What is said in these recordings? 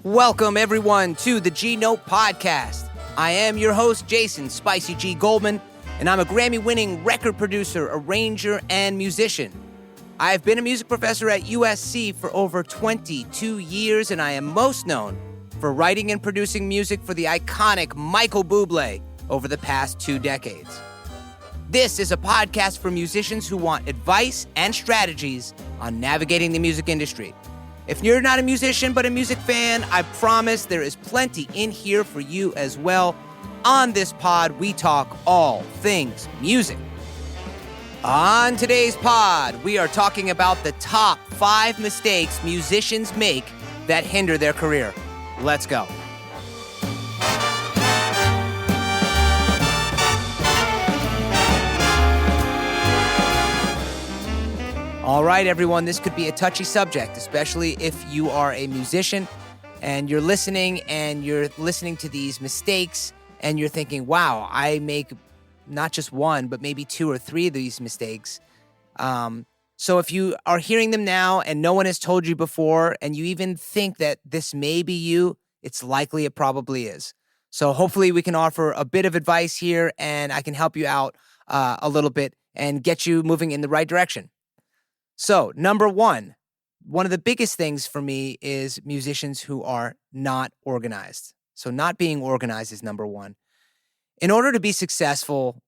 Welcome, everyone, to the G Note Podcast. I am your host, Jason Spicy G Goldman, and I'm a Grammy-winning record producer, arranger, and musician. I've been a music professor at USC for over 22 years, and I am most known for writing and producing music for the iconic Michael Bublé over the past 2 decades. This is a podcast for musicians who want advice and strategies on navigating the music industry. If you're not a musician but a music fan, I promise there is plenty in here for you as well. On this pod, we talk all things music. On today's pod, we are talking about the top 5 mistakes musicians make that hinder their career. Let's go. All right, everyone, this could be a touchy subject, especially if you are a musician and you're listening to these mistakes and you're thinking, wow, I make not just one, but maybe 2 or 3 of these mistakes. So if you are hearing them now and no one has told you before and you even think that this may be you, it's likely it probably is. So hopefully we can offer a bit of advice here and I can help you out a little bit and get you moving in the right direction. So, number one of the biggest things for me is musicians who are not organized. So not being organized is number one. In order to be successful,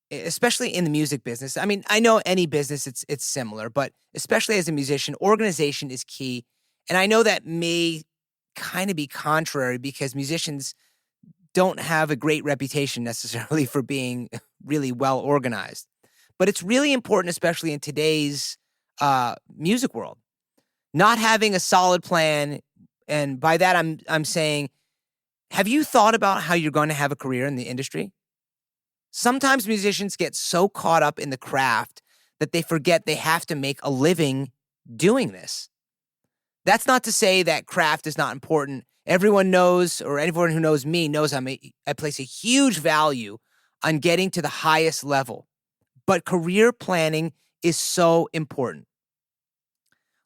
especially in the music business, I mean, I know any business, it's similar, but especially as a musician, organization is key. And I know that may kind of be contrary because musicians don't have a great reputation necessarily for being really well organized. But it's really important, especially in today's music world, not having a solid plan. And by that, I'm saying, have you thought about how you're going to have a career in the industry? Sometimes musicians get so caught up in the craft that they forget they have to make a living doing this. That's not to say that craft is not important. Everyone knows, or anyone who knows me knows I place a huge value on getting to the highest level. But career planning is so important.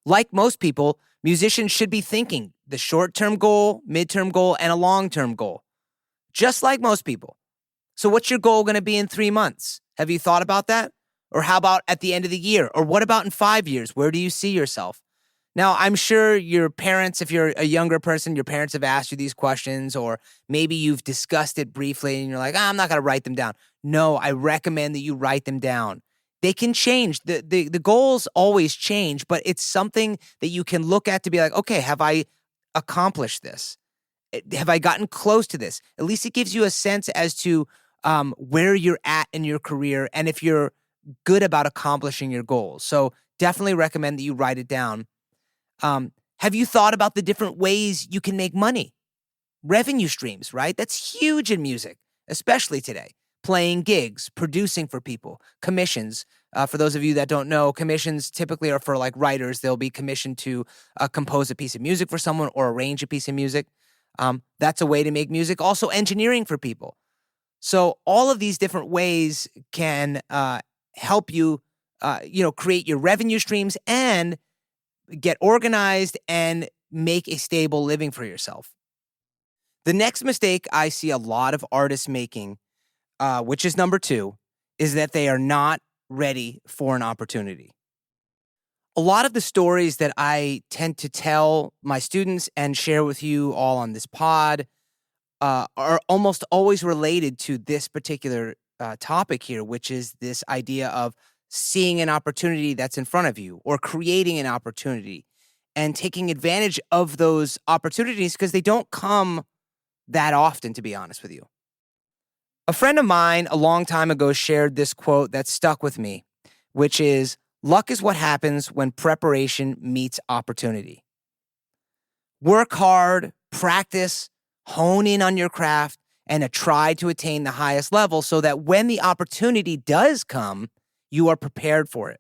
Like most people, musicians should be thinking the short-term goal, mid-term goal, and a long-term goal. Just like most people. So what's your goal going to be in 3 months? Have you thought about that? Or how about at the end of the year? Or what about in 5 years? Where do you see yourself? Now, I'm sure your parents, if you're a younger person, your parents have asked you these questions, or maybe you've discussed it briefly and you're like, I'm not going to write them down. No, I recommend that you write them down. They can change. The goals always change, but it's something that you can look at to be like, okay, have I accomplished this? Have I gotten close to this? At least it gives you a sense as to where you're at in your career and if you're good about accomplishing your goals. So definitely recommend that you write it down. Have you thought about the different ways you can make money? Revenue streams, right? That's huge in music, especially today. Playing gigs, producing for people, commissions. For those of you that don't know, commissions typically are for like writers. They'll be commissioned to compose a piece of music for someone or arrange a piece of music. That's a way to make music. Also engineering for people. So all of these different ways can help you, create your revenue streams and get organized and make a stable living for yourself. The next mistake I see a lot of artists making, which is number 2, is that they are not ready for an opportunity. A lot of the stories that I tend to tell my students and share with you all on this pod are almost always related to this particular topic here, which is this idea of seeing an opportunity that's in front of you or creating an opportunity and taking advantage of those opportunities because they don't come that often, to be honest with you. A friend of mine a long time ago shared this quote that stuck with me, which is, luck is what happens when preparation meets opportunity. Work hard, practice, hone in on your craft, and try to attain the highest level so that when the opportunity does come, you are prepared for it.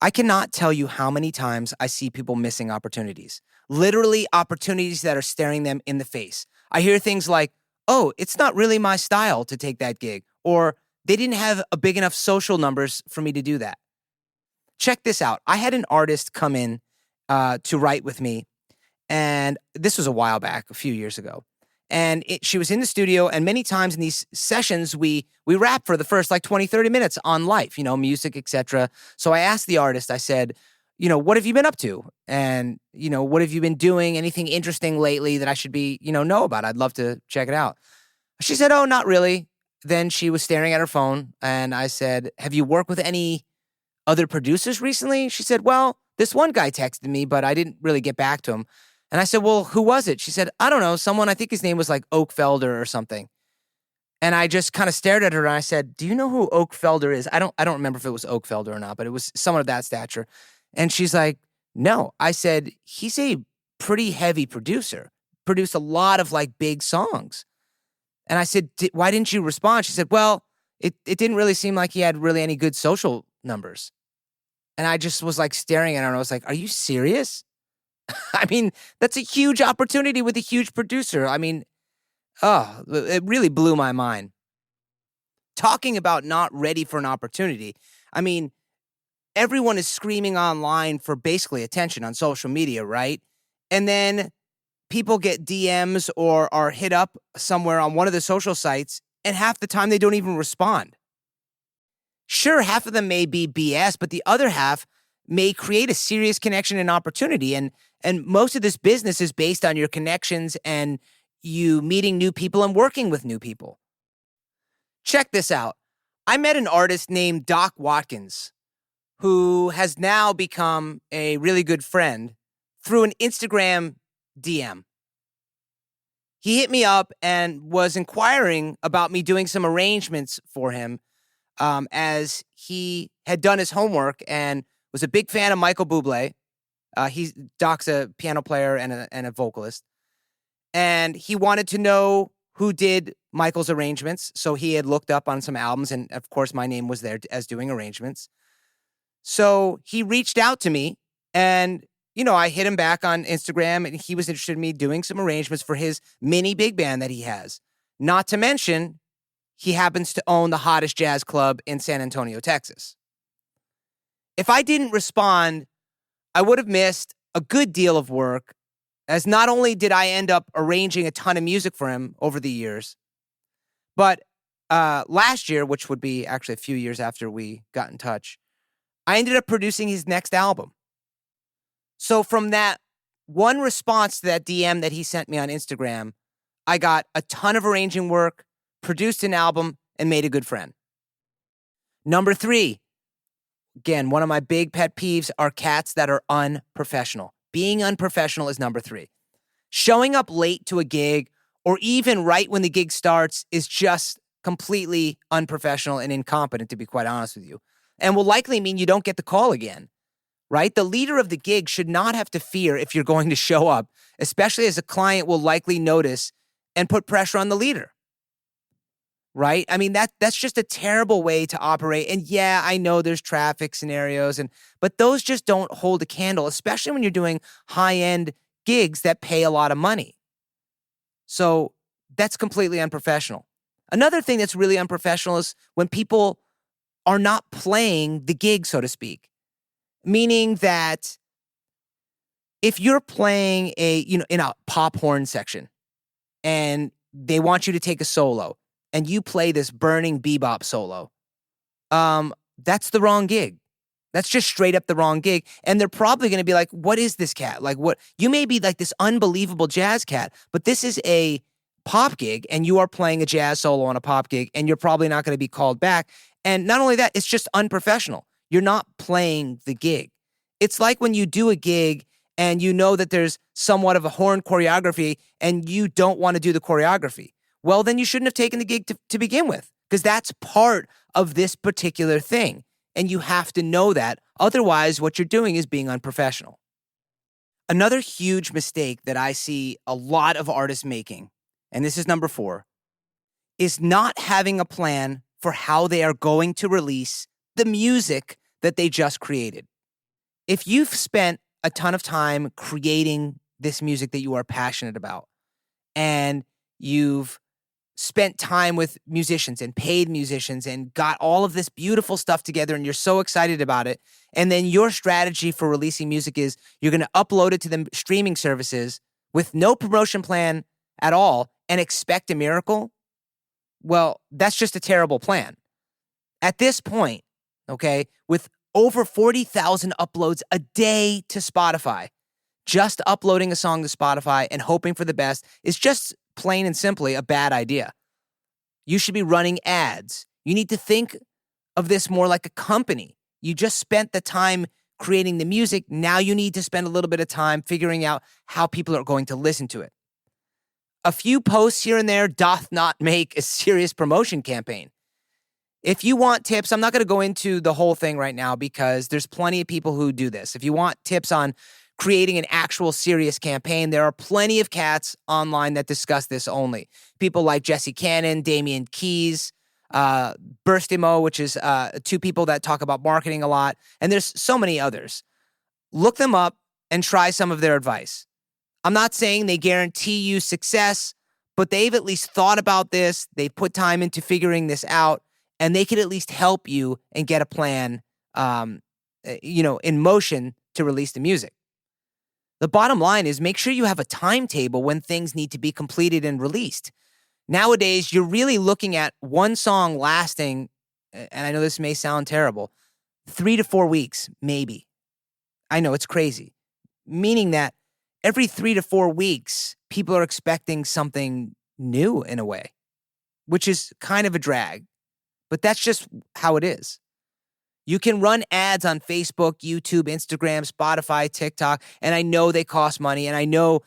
I cannot tell you how many times I see people missing opportunities. Literally opportunities that are staring them in the face. I hear things like, oh, it's not really my style to take that gig, or they didn't have a big enough social numbers for me to do that. Check this out. I had an artist come in to write with me, and this was a while back, a few years ago. And she was in the studio, and many times in these sessions, we rap for the first like 20, 30 minutes on life, music, etc. So I asked the artist, I said, what have you been up to? And, what have you been doing? Anything interesting lately that I should be, know about? I'd love to check it out. She said, oh, not really. Then she was staring at her phone, and I said, have you worked with any other producers recently? She said, well, this one guy texted me, but I didn't really get back to him. And I said, well, who was it? She said, I don't know, someone, I think his name was like Oak Felder or something. And I just kind of stared at her and I said, do you know who Oak Felder is? I don't remember if it was Oak Felder or not, but it was someone of that stature. And she's like, no. I said, he's a pretty heavy producer, produced a lot of like big songs. And I said, why didn't you respond? She said, well, it didn't really seem like he had really any good social numbers. And I just was like staring at her and I was like, are you serious? I mean, that's a huge opportunity with a huge producer. I mean, it really blew my mind. Talking about not ready for an opportunity. I mean, everyone is screaming online for basically attention on social media, right? And then people get DMs or are hit up somewhere on one of the social sites, and half the time they don't even respond. Sure, half of them may be BS, but the other half may create a serious connection and opportunity. And most of this business is based on your connections and you meeting new people and working with new people. Check this out. I met an artist named Doc Watkins, who has now become a really good friend through an Instagram DM. He hit me up and was inquiring about me doing some arrangements for him, as he had done his homework and was a big fan of Michael Bublé. Doc's a piano player and a vocalist. And he wanted to know who did Michael's arrangements. So he had looked up on some albums, and of course my name was there as doing arrangements. So he reached out to me, and I hit him back on Instagram, and he was interested in me doing some arrangements for his mini big band that he has. Not to mention, he happens to own the hottest jazz club in San Antonio, Texas. If I didn't respond, I would have missed a good deal of work, as not only did I end up arranging a ton of music for him over the years, but last year, which would be actually a few years after we got in touch, I ended up producing his next album. So from that one response to that DM that he sent me on Instagram, I got a ton of arranging work, produced an album, and made a good friend. Number 3, again, one of my big pet peeves are cats that are unprofessional. Being unprofessional is number 3. Showing up late to a gig or even right when the gig starts is just completely unprofessional and incompetent, to be quite honest with you, and will likely mean you don't get the call again, right? The leader of the gig should not have to fear if you're going to show up, especially as a client will likely notice and put pressure on the leader. Right? I mean, that's just a terrible way to operate. And yeah, I know there's traffic scenarios, but those just don't hold a candle, especially when you're doing high-end gigs that pay a lot of money. So that's completely unprofessional. Another thing that's really unprofessional is when people are not playing the gig, so to speak. Meaning that if you're playing in a pop horn section and they want you to take a solo, and you play this burning bebop solo, that's the wrong gig. That's just straight up the wrong gig. And they're probably going to be like, what is this cat? Like, what? You may be like this unbelievable jazz cat, but this is a pop gig, and you are playing a jazz solo on a pop gig, and you're probably not going to be called back. And not only that, it's just unprofessional. You're not playing the gig. It's like when you do a gig and you know that there's somewhat of a horn choreography and you don't want to do the choreography. Well, then you shouldn't have taken the gig to begin with, because that's part of this particular thing. And you have to know that. Otherwise, what you're doing is being unprofessional. Another huge mistake that I see a lot of artists making, and this is number 4, is not having a plan for how they are going to release the music that they just created. If you've spent a ton of time creating this music that you are passionate about, and you've spent time with musicians and paid musicians and got all of this beautiful stuff together and you're so excited about it, and then your strategy for releasing music is you're going to upload it to the streaming services with no promotion plan at all and expect a miracle, well, that's just a terrible plan. At this point, okay, with over 40,000 uploads a day to Spotify, just uploading a song to Spotify and hoping for the best is just plain and simply a bad idea. You should be running ads. You need to think of this more like a company. You just spent the time creating the music. Now you need to spend a little bit of time figuring out how people are going to listen to it. A few posts here and there doth not make a serious promotion campaign. If you want tips, I'm not going to go into the whole thing right now because there's plenty of people who do this. If you want tips on creating an actual serious campaign, there are plenty of cats online that discuss this only. People like Jesse Cannon, Damian Keys, Burstimo, which is two people that talk about marketing a lot. And there's so many others. Look them up and try some of their advice. I'm not saying they guarantee you success, but they've at least thought about this. They put time into figuring this out, and they could at least help you and get a plan, in motion to release the music. The bottom line is make sure you have a timetable when things need to be completed and released. Nowadays, you're really looking at one song lasting, and I know this may sound terrible, 3 to 4 weeks, maybe. I know it's crazy. Meaning that every 3 to 4 weeks, people are expecting something new in a way, which is kind of a drag. But that's just how it is. You can run ads on Facebook, YouTube, Instagram, Spotify, TikTok, and I know they cost money, and I know,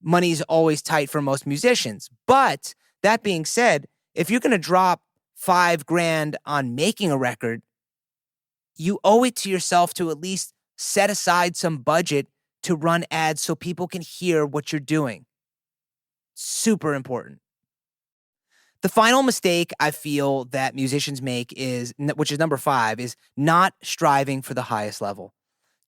money's always tight for most musicians. But that being said, if you're going to drop $5,000 on making a record, you owe it to yourself to at least set aside some budget to run ads so people can hear what you're doing. Super important. The final mistake I feel that musicians make which is number 5, is not striving for the highest level.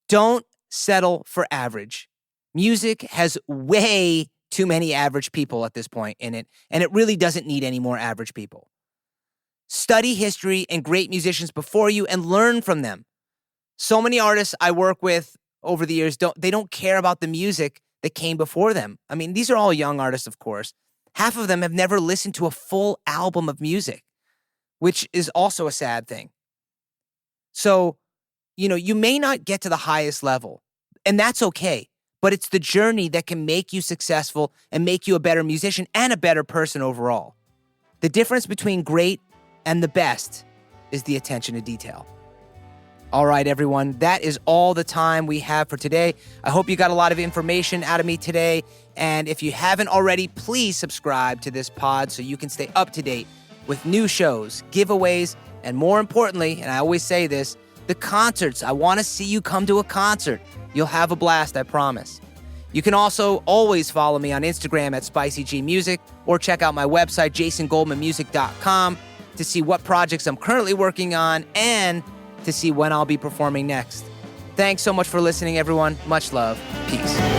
Don't settle for average. Music has way too many average people at this point in it, and it really doesn't need any more average people. Study history and great musicians before you and learn from them. So many artists I work with over the years, they don't care about the music that came before them. I mean, these are all young artists, of course. Half of them have never listened to a full album of music, which is also a sad thing. So, you may not get to the highest level, and that's okay, but it's the journey that can make you successful and make you a better musician and a better person overall. The difference between great and the best is the attention to detail. All right, everyone, that is all the time we have for today. I hope you got a lot of information out of me today. And if you haven't already, please subscribe to this pod so you can stay up to date with new shows, giveaways, and more importantly, and I always say this, the concerts. I want to see you come to a concert. You'll have a blast, I promise. You can also always follow me on Instagram at SpicyGMusic or check out my website, jasongoldmanmusic.com, to see what projects I'm currently working on and to see when I'll be performing next. Thanks so much for listening, everyone. Much love. Peace.